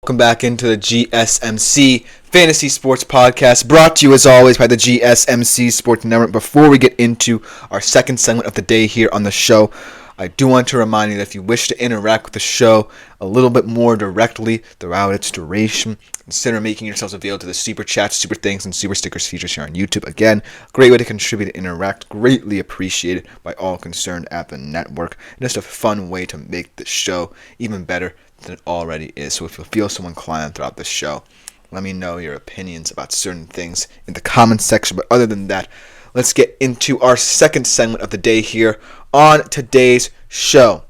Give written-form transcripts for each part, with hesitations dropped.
Welcome back into the GSMC Fantasy Sports Podcast, brought to you as always by the GSMC Sports Network. Before we get into our second segment of the day here on the show, I do want to remind you that if you wish to interact with the show a little bit more directly throughout its duration, consider making yourselves available to the Super Chats, Super Things, and Super Stickers features here on YouTube. Again, great way to contribute and interact, greatly appreciated by all concerned at the network, and just a fun way to make the show even better than it already is. So if you feel so inclined throughout the show, let me know your opinions about certain things in the comments section. But other than that, let's get into our second segment of the day here on today's show.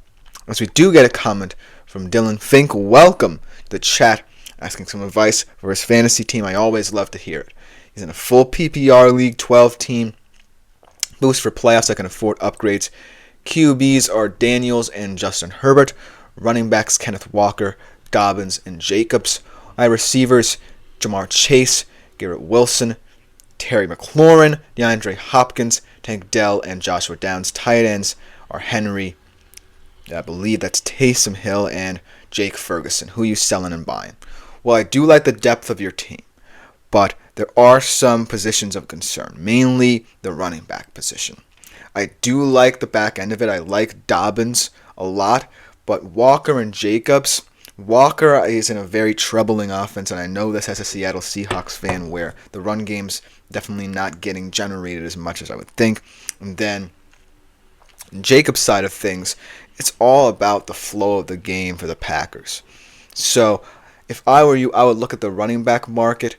As we do get a comment from Dylan Fink, welcome to the chat, asking some advice for his fantasy team. I always love to hear it. He's in a full PPR league, 12-team boost for playoffs that can afford upgrades. QBs are Daniels and Justin Herbert. Running backs Kenneth Walker, Dobbins, and Jacobs. Wide receivers Jamar Chase, Garrett Wilson, Terry McLaurin, DeAndre Hopkins, Tank Dell, and Joshua Downs. Tight ends are Henry, I believe that's Taysom Hill, and Jake Ferguson. Who are you selling and buying? Well, I do like the depth of your team, but there are some positions of concern, mainly the running back position. I do like the back end of it. I like Dobbins a lot, but Walker and Jacobs, Walker is in a very troubling offense, and I know this as a Seattle Seahawks fan where the run game's definitely not getting generated as much as I would think. And then Jacobs' side of things, it's all about the flow of the game for the Packers. So if I were you, I would look at the running back market.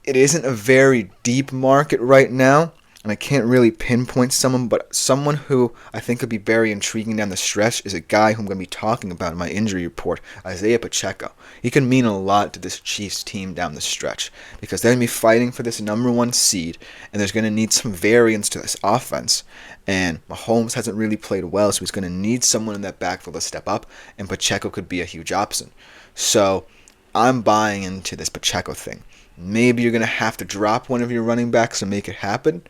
It isn't a very deep market right now, and I can't really pinpoint someone, but someone who I think could be very intriguing down the stretch is a guy who I'm going to be talking about in my injury report, Isaiah Pacheco. He can mean a lot to this Chiefs team down the stretch because they're going to be fighting for this number one seed, and there's going to need some variance to this offense. And Mahomes hasn't really played well, so he's going to need someone in that backfield to step up, and Pacheco could be a huge option. So I'm buying into this Pacheco thing. Maybe you're going to have to drop one of your running backs to make it happen,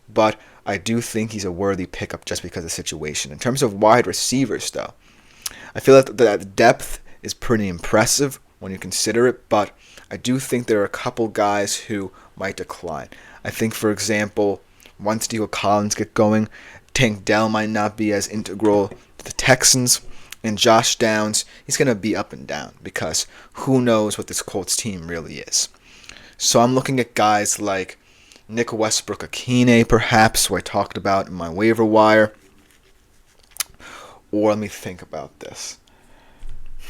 but I do think he's a worthy pickup just because of the situation. In terms of wide receivers, though, I feel like that depth is pretty impressive when you consider it, but I do think there are a couple guys who might decline. I think, for example, once Diego Collins get going, Tank Dell might not be as integral to the Texans, and Josh Downs, he's going to be up and down because who knows what this Colts team really is. So I'm looking at guys like Nick Westbrook-Akine, perhaps, who I talked about in my waiver wire. Or let me think about this.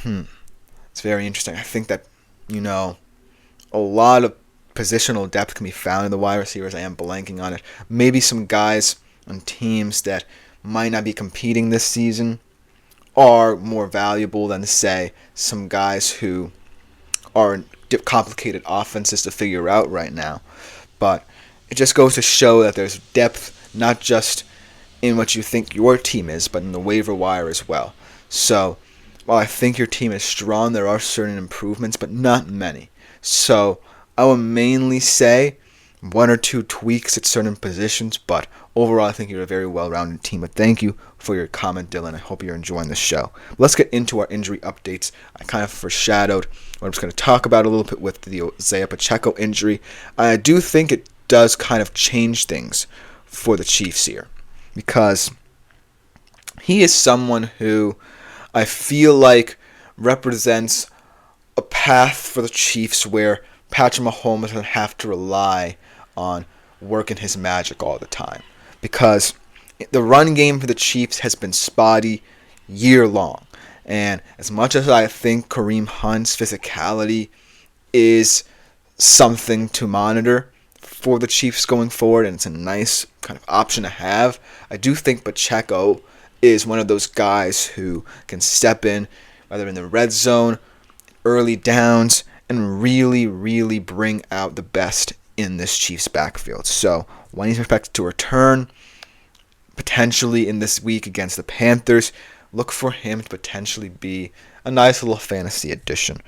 It's very interesting. I think that, a lot of positional depth can be found in the wide receivers. I am blanking on it. Maybe some guys on teams that might not be competing this season are more valuable than, say, some guys who are complicated offenses to figure out right now. But it just goes to show that there's depth not just in what you think your team is, but in the waiver wire as well. So while I think your team is strong, there are certain improvements, but not many. So I will mainly say one or two tweaks at certain positions, but overall I think you're a very well-rounded team. But thank you for your comment, Dylan. I hope you're enjoying the show. Let's get into our injury updates. I kind of foreshadowed what I'm just going to talk about a little bit with the Isaiah Pacheco injury. I do think it does kind of change things for the Chiefs here because he is someone who I feel like represents a path for the Chiefs where Patrick Mahomes doesn't have to rely on working his magic all the time because the run game for the Chiefs has been spotty year long. And as much as I think Kareem Hunt's physicality is something to monitor for the Chiefs going forward, and it's a nice kind of option to have, I do think Pacheco is one of those guys who can step in, whether in the red zone, early downs, and really, really bring out the best in this Chiefs backfield. So when he's expected to return, potentially in this week against the Panthers, look for him to potentially be a nice little fantasy addition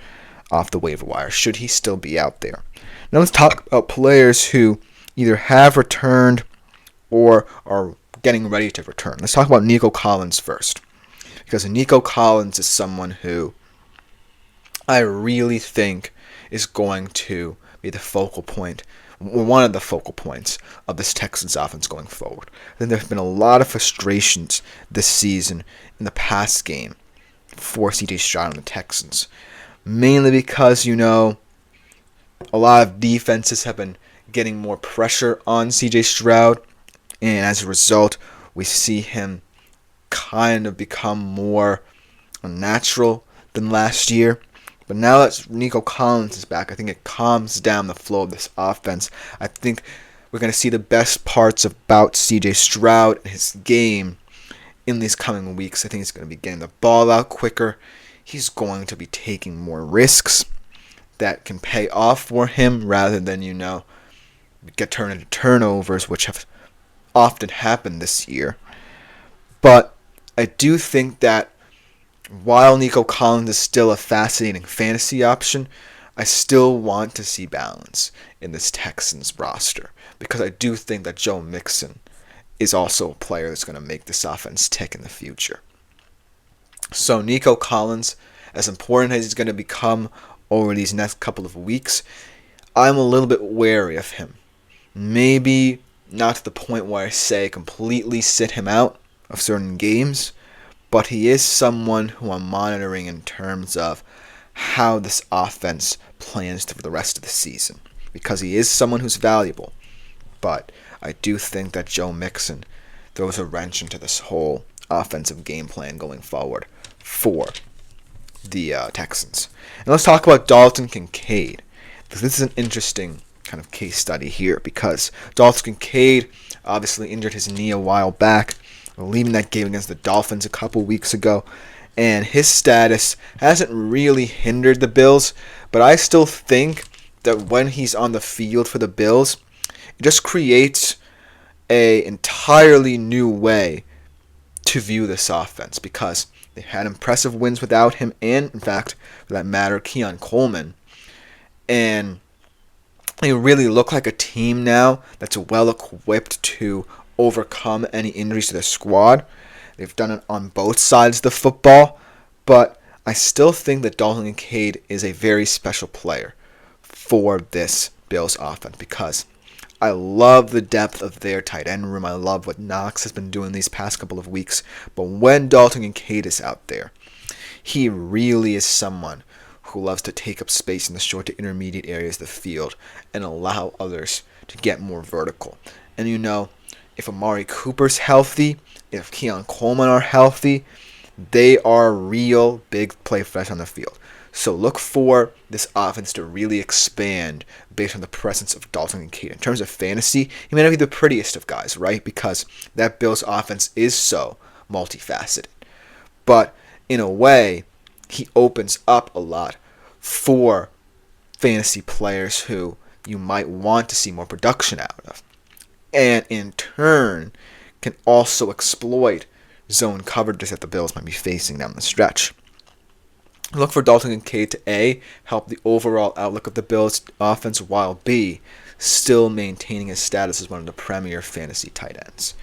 off the waiver wire, should he still be out there. Now let's talk about players who either have returned or are getting ready to return. Let's talk about Nico Collins first, because Nico Collins is someone who I really think is going to be the focal point, one of the focal points of this Texans offense going forward. I think there's been a lot of frustrations this season in the pass game for C.J. Stroud and the Texans. Mainly because, a lot of defenses have been getting more pressure on C.J. Stroud, and as a result, we see him kind of become more unnatural than last year. But now that Nico Collins is back, I think it calms down the flow of this offense. I think we're going to see the best parts about C.J. Stroud and his game in these coming weeks. I think he's going to be getting the ball out quicker. He's going to be taking more risks that can pay off for him rather than, get turned into turnovers, which have often happened this year. But I do think that while Nico Collins is still a fascinating fantasy option, I still want to see balance in this Texans roster because I do think that Joe Mixon is also a player that's going to make this offense tick in the future. So Nico Collins, as important as he's going to become over these next couple of weeks, I'm a little bit wary of him. Maybe not to the point where I say completely sit him out of certain games, but he is someone who I'm monitoring in terms of how this offense plans for the rest of the season. Because he is someone who's valuable. But I do think that Joe Mixon throws a wrench into this whole offensive game plan going forward for the Texans. And let's talk about Dalton Kincaid. Because this is an interesting kind of case study here. Because Dalton Kincaid obviously injured his knee a while back, leaving that game against the Dolphins a couple weeks ago, and his status hasn't really hindered the Bills, but I still think that when he's on the field for the Bills, it just creates an entirely new way to view this offense because they had impressive wins without him and, in fact, for that matter, Keon Coleman, and they really look like a team now that's well equipped to overcome any injuries to the squad. They've done it on both sides of the football, but I still think that Dalton Kincaid is a very special player for this Bills offense because I love the depth of their tight end room. I love what Knox has been doing these past couple of weeks, but when Dalton Kincaid is out there, he really is someone who loves to take up space in the short to intermediate areas of the field and allow others to get more vertical. And if Amari Cooper's healthy, if Keon Coleman are healthy, they are real big play threats on the field. So look for this offense to really expand based on the presence of Dalton Kincaid. In terms of fantasy, he may not be the prettiest of guys, right? Because that Bills offense is so multifaceted. But in a way, he opens up a lot for fantasy players who you might want to see more production out of. And in turn, can also exploit zone coverages that the Bills might be facing down the stretch. Look for Dalton Kincaid to A, help the overall outlook of the Bills offense, while B, still maintaining his status as one of the premier fantasy tight ends.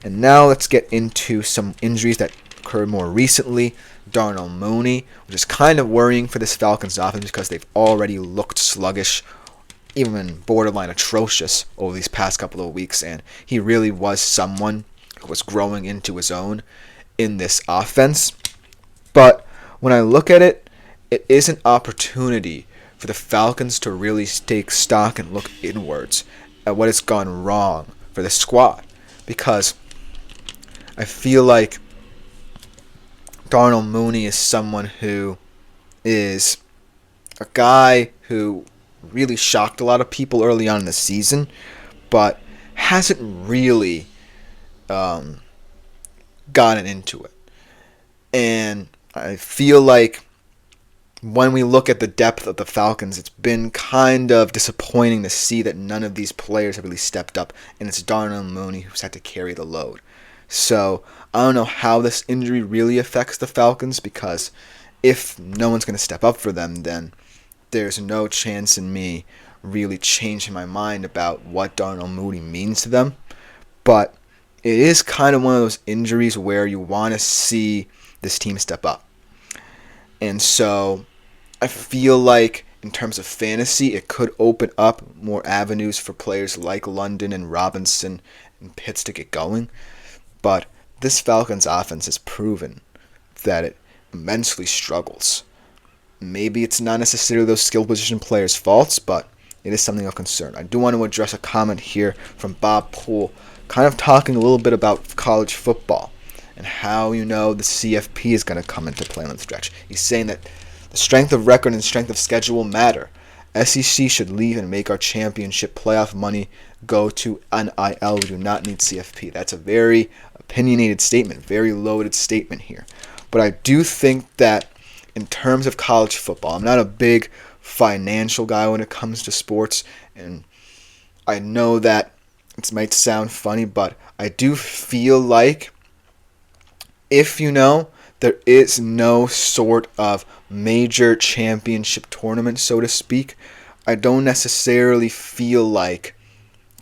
And now let's get into some injuries that occurred more recently. Darnell Mooney, which is kind of worrying for this Falcons offense because they've already looked sluggish, even borderline atrocious over these past couple of weeks, and he really was someone who was growing into his own in this offense. But when I look at it, it is an opportunity for the Falcons to really take stock and look inwards at what has gone wrong for the squad, because I feel like Darnell Mooney is someone who is a guy who really shocked a lot of people early on in the season, but hasn't really gotten into it. And I feel like when we look at the depth of the Falcons, it's been kind of disappointing to see that none of these players have really stepped up, and it's Darnell Mooney who's had to carry the load. So I don't know how this injury really affects the Falcons, because if no one's going to step up for them, then there's no chance in me really changing my mind about what Darnell Mooney means to them. But it is kind of one of those injuries where you want to see this team step up. And so I feel like in terms of fantasy, it could open up more avenues for players like London and Robinson and Pitts to get going. But this Falcons offense has proven that it immensely struggles. Maybe it's not necessarily those skill position players' faults, but it is something of concern. I do want to address a comment here from Bob Poole, kind of talking a little bit about college football and how, the CFP is going to come into play on the stretch. He's saying that the strength of record and strength of schedule matter. SEC should leave and make our championship playoff money go to NIL. We do not need CFP. That's a very opinionated statement, very loaded statement here. But I do think that in terms of college football, I'm not a big financial guy when it comes to sports, and I know that it might sound funny, but I do feel like if there is no sort of major championship tournament, so to speak, I don't necessarily feel like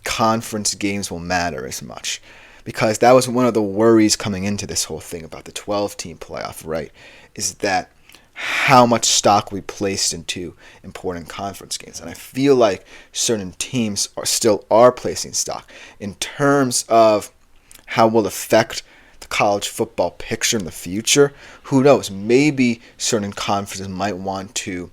conference games will matter as much. Because that was one of the worries coming into this whole thing about the 12-team playoff, right? Is that how much stock we placed into important conference games. And I feel like certain teams still are placing stock. In terms of how it will affect the college football picture in the future, who knows? Maybe certain conferences might want to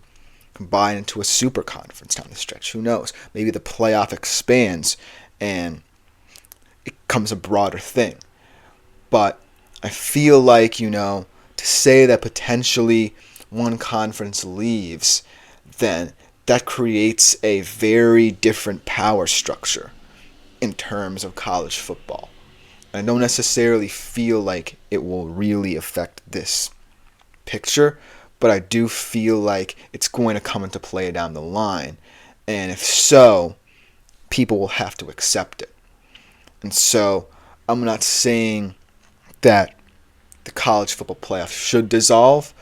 combine into a super conference down the stretch. Who knows? Maybe the playoff expands and it becomes a broader thing. But I feel like, to say that potentially one conference leaves, then that creates a very different power structure in terms of college football. I don't necessarily feel like it will really affect this picture, but I do feel like it's going to come into play down the line. And if so, people will have to accept it. And so I'm not saying that the college football playoff should dissolve,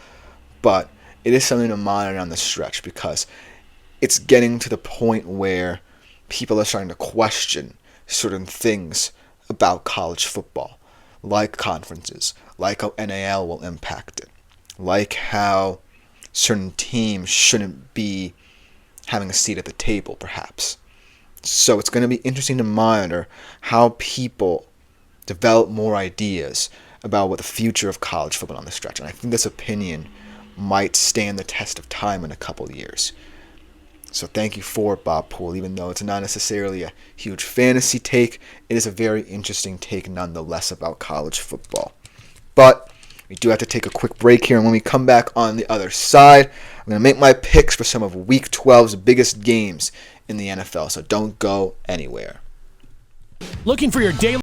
but it is something to monitor on the stretch because it's getting to the point where people are starting to question certain things about college football, like conferences, like how NAL will impact it, like how certain teams shouldn't be having a seat at the table, perhaps. So it's going to be interesting to monitor how people develop more ideas about what the future of college football on the stretch. And I think this opinion might stand the test of time in a couple of years. So thank you for Bob Poole. Even though it's not necessarily a huge fantasy take, it is a very interesting take nonetheless about college football. But we do have to take a quick break here, and when we come back on the other side, I'm going to make my picks for some of Week 12's biggest games in the NFL, so don't go anywhere. Looking for your daily